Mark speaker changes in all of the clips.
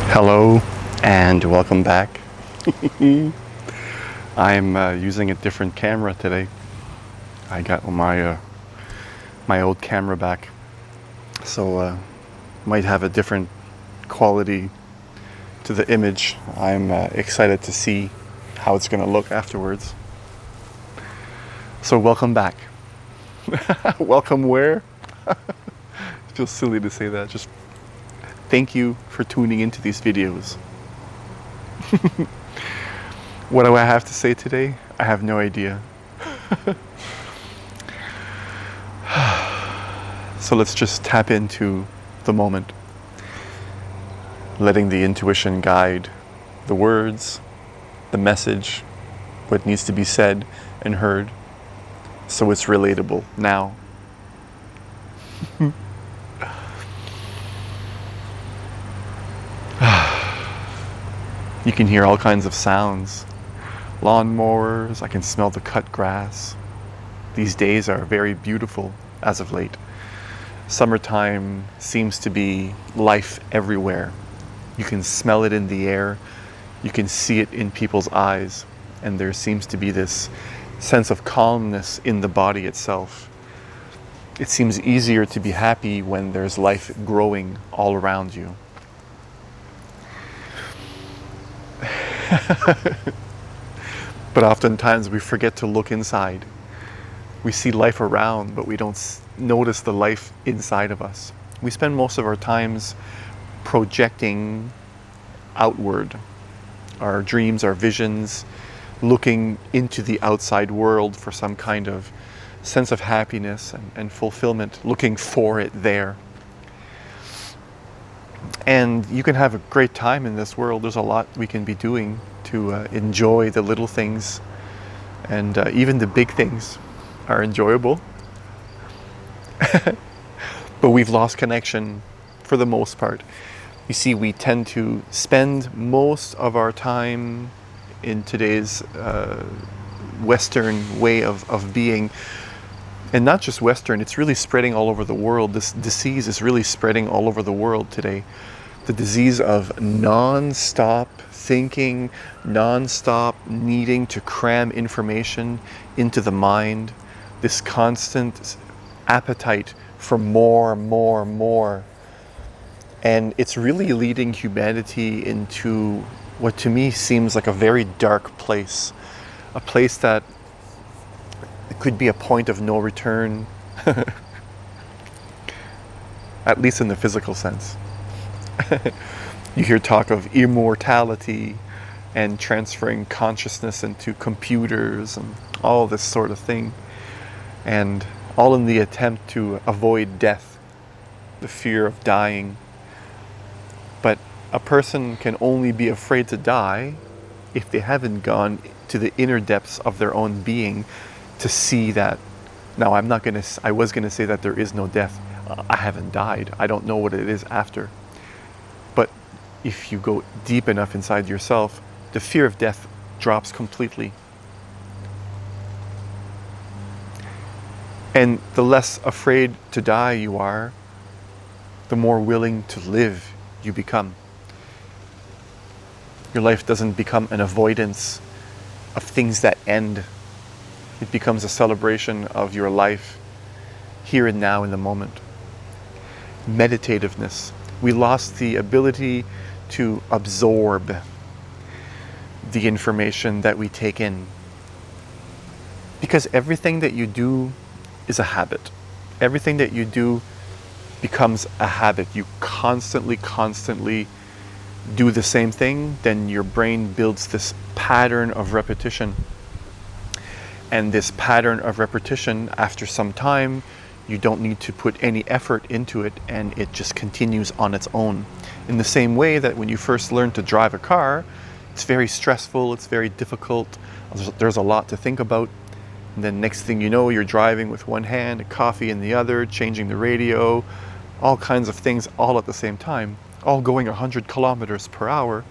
Speaker 1: Hello and welcome back. I'm using a different camera today. I got my old camera back, so might have a different quality to the image. I'm excited to see how it's going to look afterwards. So welcome back. Welcome where? It feels silly to say that. Just thank you for tuning into these videos. What do I have to say today? I have no idea. So let's just tap into the moment, letting the intuition guide the words, the message, what needs to be said and heard, so it's relatable now. You can hear all kinds of sounds. Lawnmowers, I can smell the cut grass. These days are very beautiful as of late. Summertime seems to be life everywhere. You can smell it in the air, you can see it in people's eyes, and there seems to be this sense of calmness in the body itself. It seems easier to be happy when there's life growing all around you. But oftentimes we forget to look inside. We see life around, but we don't notice the life inside of us. We spend most of our times projecting outward, our dreams, our visions, looking into the outside world for some kind of sense of happiness and fulfillment, looking for it there. And you can have a great time in this world. There's a lot we can be doing to enjoy the little things, and even the big things are enjoyable. But we've lost connection for the most part. You see, we tend to spend most of our time in today's Western way of being. And not just Western, it's really spreading all over the world. This disease is really spreading all over the world today. The disease of non-stop thinking, non-stop needing to cram information into the mind, this constant appetite for more, more, more. And it's really leading humanity into what to me seems like a very dark place, a place that could be a point of no return, at least in the physical sense. You hear talk of immortality and transferring consciousness into computers and all this sort of thing, and all in the attempt to avoid death, the fear of dying. But a person can only be afraid to die if they haven't gone to the inner depths of their own being to see that. Now, I was gonna say that there is no death. I haven't died. I don't know what it is after. But if you go deep enough inside yourself, the fear of death drops completely. And the less afraid to die you are, the more willing to live you become. Your life doesn't become an avoidance of things that end. It becomes a celebration of your life here and now in the moment. Meditativeness. We lost the ability to absorb the information that we take in, because everything that you do is a habit. Everything that you do becomes a habit. You constantly do the same thing, then your brain builds this pattern of repetition. And this pattern of repetition, after some time, you don't need to put any effort into it, and it just continues on its own. In the same way that when you first learn to drive a car, it's very stressful, it's very difficult, there's a lot to think about. And then next thing you know, you're driving with one hand, a coffee in the other, changing the radio, all kinds of things all at the same time, all going 100 kilometers per hour,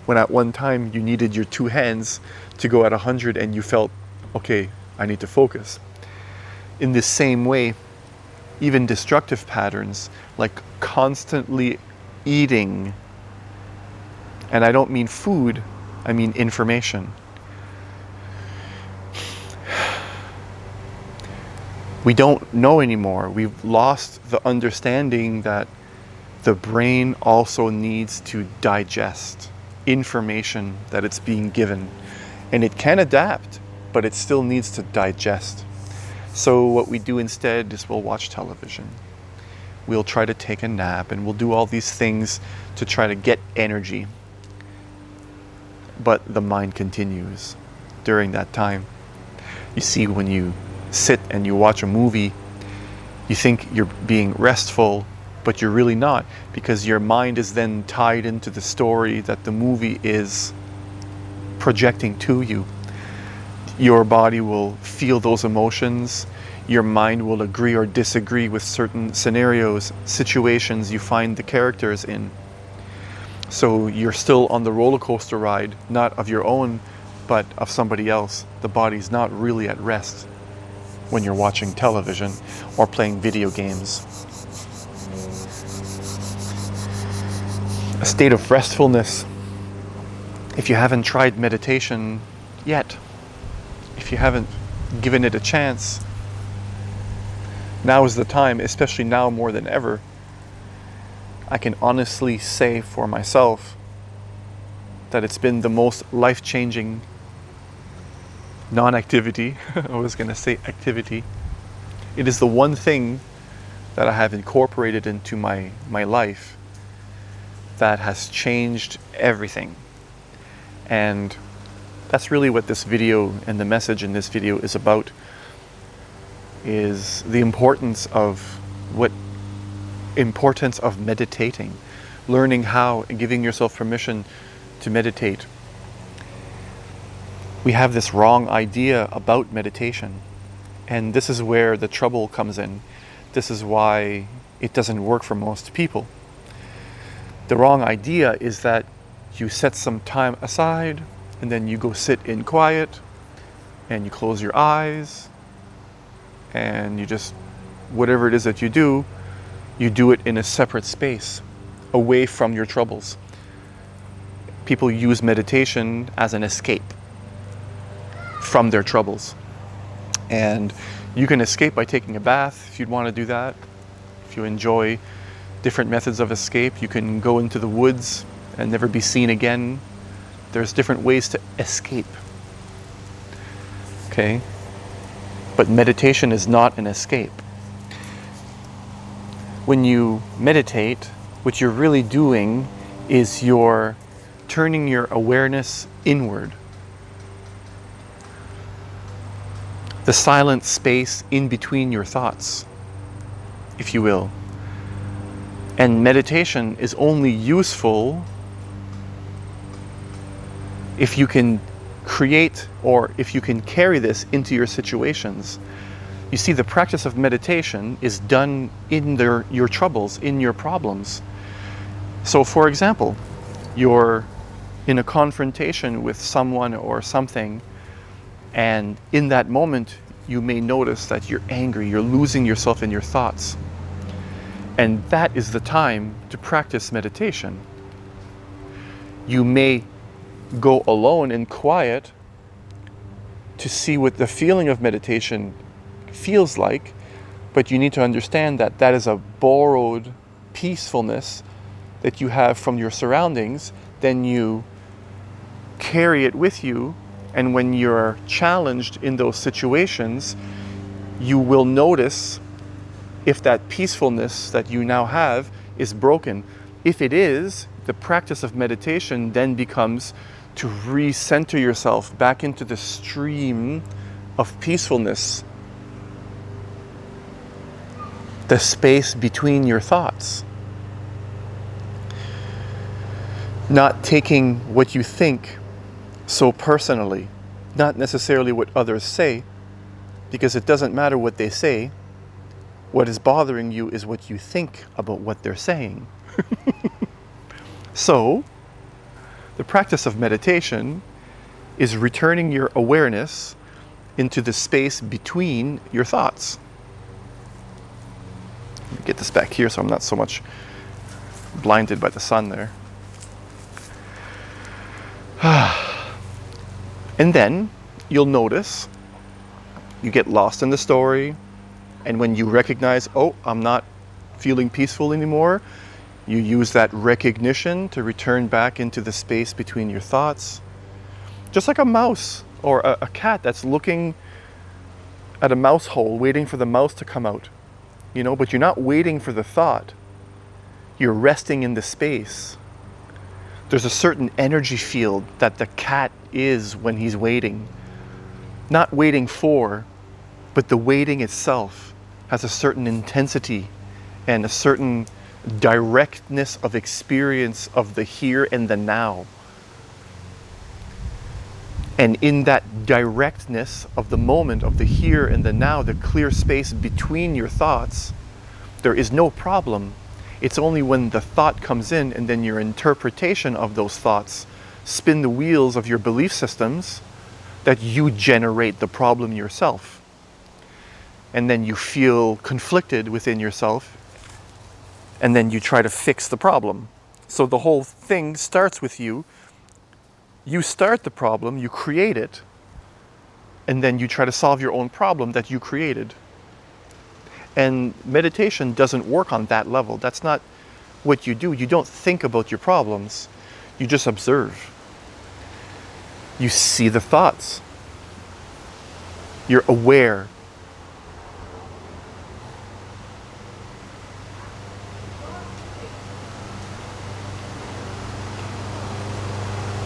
Speaker 1: when at one time you needed your two hands to go at 100 and you felt, okay, I need to focus. In the same way, even destructive patterns like constantly eating And I don't mean food, I mean information. We don't know anymore. We've lost the understanding that the brain also needs to digest information that it's being given. And it can adapt, but it still needs to digest. So what we do instead is we'll watch television. We'll try to take a nap, and we'll do all these things to try to get energy. But the mind continues during that time. You see, when you sit and you watch a movie, you think you're being restful, but you're really not, because your mind is then tied into the story that the movie is projecting to you. Your body will feel those emotions. Your mind will agree or disagree with certain scenarios, situations you find the characters in. So you're still on the roller coaster ride, not of your own, but of somebody else. The body's not really at rest when you're watching television or playing video games. A state of restfulness. If you haven't tried meditation yet, if you haven't given it a chance, now is the time, especially now more than ever. I can honestly say for myself that it's been the most life-changing non-activity. I was going to say activity. It is the one thing that I have incorporated into my life that has changed everything. And that's really what this video and the message in this video is about, is the importance of meditating, learning how and giving yourself permission to meditate. We have this wrong idea about meditation, and this is where the trouble comes in. This is why it doesn't work for most people. The wrong idea is that you set some time aside and then you go sit in quiet and you close your eyes and you just, whatever it is that you do it in a separate space, away from your troubles. People use meditation as an escape from their troubles. And you can escape by taking a bath if you'd want to do that. If you enjoy different methods of escape, you can go into the woods and never be seen again. There's different ways to escape. Okay? But meditation is not an escape. When you meditate, what you're really doing is you're turning your awareness inward. The silent space in between your thoughts, if you will. And meditation is only useful if you can create, or if you can carry this into your situations. You see, the practice of meditation is done in your troubles, in your problems. So for example, you're in a confrontation with someone or something, and in that moment you may notice that you're angry, you're losing yourself in your thoughts. And that is the time to practice meditation. You may go alone in quiet to see what the feeling of meditation feels like, but you need to understand that that is a borrowed peacefulness that you have from your surroundings. Then you carry it with you, and when you're challenged in those situations, you will notice if that peacefulness that you now have is broken. If it is, the practice of meditation then becomes to recenter yourself back into the stream of peacefulness, the space between your thoughts. Not taking what you think so personally, not necessarily what others say, because it doesn't matter what they say. What is bothering you is what you think about what they're saying. So, the practice of meditation is returning your awareness into the space between your thoughts. Let me get this back here so I'm not so much blinded by the sun there. And then you'll notice you get lost in the story, and when you recognize, oh, I'm not feeling peaceful anymore, you use that recognition to return back into the space between your thoughts. Just like a mouse or a cat that's looking at a mouse hole, waiting for the mouse to come out. But you're not waiting for the thought. You're resting in the space. There's a certain energy field that the cat is when he's waiting. Not waiting for, but the waiting itself has a certain intensity and a certain directness of experience of the here and the now. And in that directness of the moment of the here and the now, the clear space between your thoughts, there is no problem. It's only when the thought comes in and then your interpretation of those thoughts spin the wheels of your belief systems that you generate the problem yourself. And then you feel conflicted within yourself, and then you try to fix the problem. So the whole thing starts with you. You start the problem, you create it, and then you try to solve your own problem that you created. And meditation doesn't work on that level. That's not what you do. You don't think about your problems. You just observe. You see the thoughts. You're aware.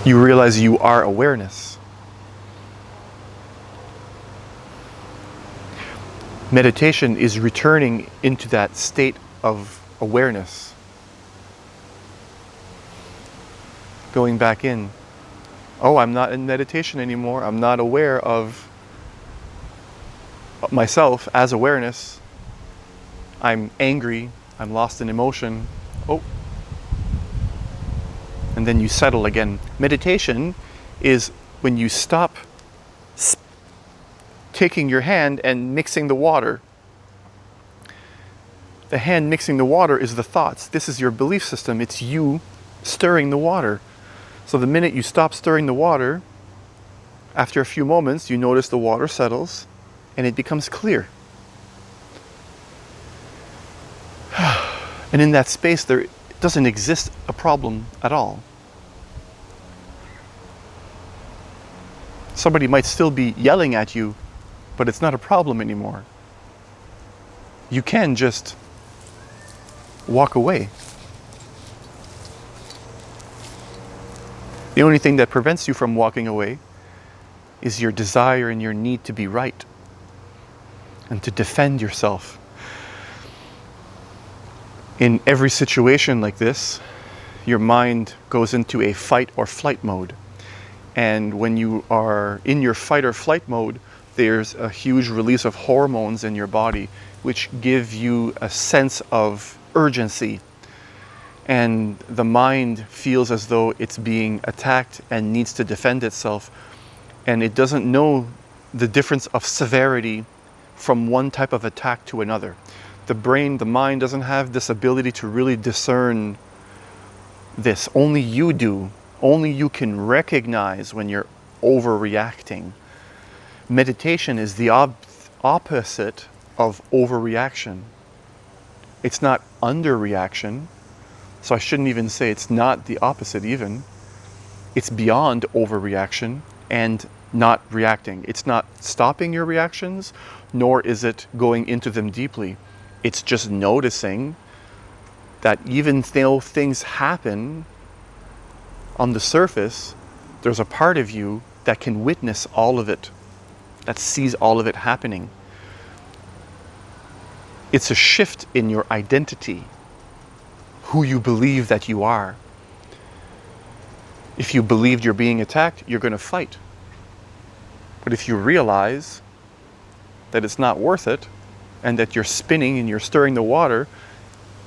Speaker 1: You realize you are awareness. Meditation is returning into that state of awareness. Going back in. Oh, I'm not in meditation anymore. I'm not aware of myself as awareness. I'm angry. I'm lost in emotion. Oh. And then you settle again. Meditation is when you stop taking your hand and mixing the water. The hand mixing the water is the thoughts. This is your belief system. It's you stirring the water. So the minute you stop stirring the water, after a few moments, you notice the water settles and it becomes clear. And in that space, there doesn't exist a problem at all. Somebody might still be yelling at you, but it's not a problem anymore. You can just walk away. The only thing that prevents you from walking away is your desire and your need to be right and to defend yourself. In every situation like this, your mind goes into a fight or flight mode. And when you are in your fight or flight mode, there's a huge release of hormones in your body, which give you a sense of urgency. And the mind feels as though it's being attacked and needs to defend itself. And it doesn't know the difference of severity from one type of attack to another. The brain, the mind doesn't have this ability to really discern this. Only you do. Only you can recognize when you're overreacting. Meditation is the opposite of overreaction. It's not underreaction. So I shouldn't even say it's not the opposite even. It's beyond overreaction and not reacting. It's not stopping your reactions, nor is it going into them deeply. It's just noticing that even though things happen on the surface, there's a part of you that can witness all of it, that sees all of it happening. It's a shift in your identity, who you believe that you are. If you believed you're being attacked, you're going to fight. But if you realize that it's not worth it, and that you're spinning and you're stirring the water,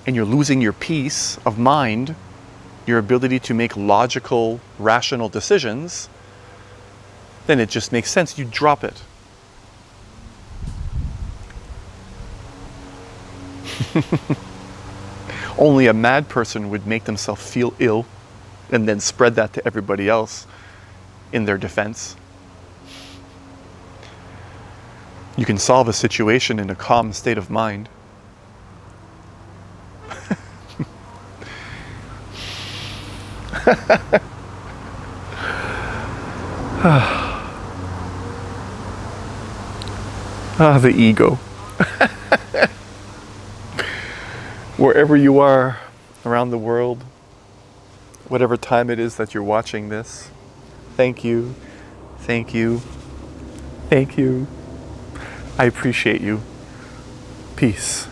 Speaker 1: and you're losing your peace of mind, your ability to make logical, rational decisions, then it just makes sense. You drop it. Only a mad person would make themselves feel ill and then spread that to everybody else. in their defense. You can solve a situation in a calm state of mind. The ego. Wherever you are around the world, whatever time it is that you're watching this, thank you, thank you, thank you. I appreciate you. Peace.